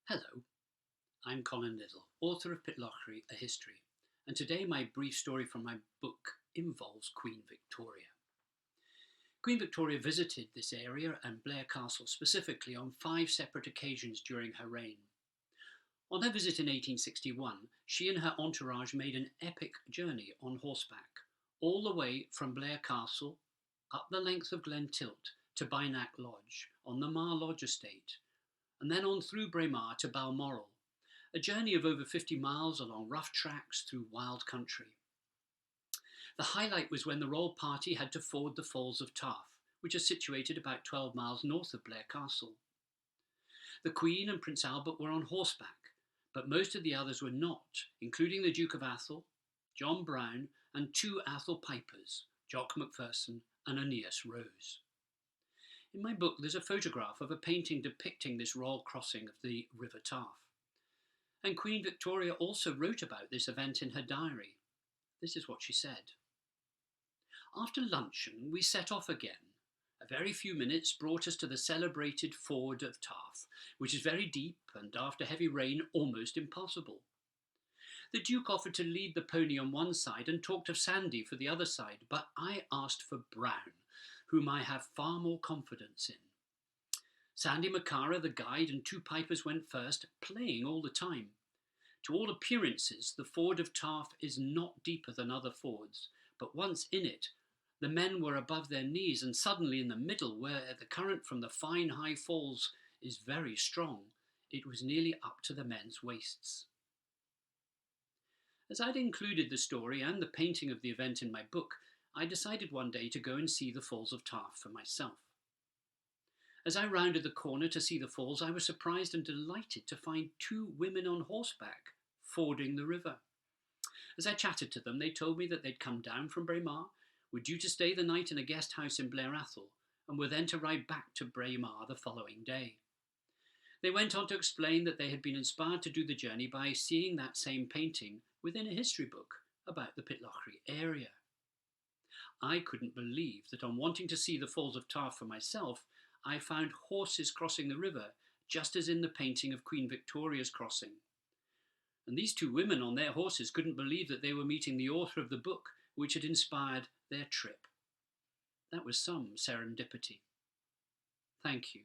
Hello, I'm Colin, author of Pitlochry, A History, and today my brief story from my book involves Queen Victoria. Queen Victoria visited this area and Blair Castle specifically on 5 separate occasions during her reign. On her visit in 1861, she and her entourage made an epic journey on horseback, all the way from Blair Castle, up the length of Glentilt to Bynack Lodge on the Mar Lodge estate, and then on through Braemar to Balmoral, a journey of over 50 miles along rough tracks through wild country. The highlight was when the royal party had to ford the Falls of Taff, which are situated about 12 miles north of Blair Castle. The Queen and Prince Albert were on horseback, but most of the others were not, including the Duke of Athol, John Brown, and 2 Athol pipers, Jock Macpherson and Aeneas Rose. In my book, there's a photograph of a painting depicting this royal crossing of the River Taff. And Queen Victoria also wrote about this event in her diary. This is what she said. After luncheon, we set off again. A very few minutes brought us to the celebrated ford of Taff, which is very deep and after heavy rain almost impassable. The Duke offered to lead the pony on one side and talked of Sandy for the other side, but I asked for Brown, whom I have far more confidence in. Sandy Macara, the guide, and 2 pipers went first, playing all the time. To all appearances, the ford of Taff is not deeper than other fords, but once in it, the men were above their knees, and suddenly in the middle, where the current from the fine high falls is very strong, it was nearly up to the men's waists. As I'd included the story and the painting of the event in my book, I decided one day to go and see the Falls of Taff for myself. As I rounded the corner to see the falls, I was surprised and delighted to find 2 women on horseback fording the river. As I chatted to them, they told me that they'd come down from Braemar, were due to stay the night in a guest house in Blair Athol, and were then to ride back to Braemar the following day. They went on to explain that they had been inspired to do the journey by seeing that same painting within a history book about the Pitlochry area. I couldn't believe that on wanting to see the Falls of Taff for myself, I found horses crossing the river, just as in the painting of Queen Victoria's crossing. And these 2 women on their horses couldn't believe that they were meeting the author of the book which had inspired their trip. That was some serendipity. Thank you.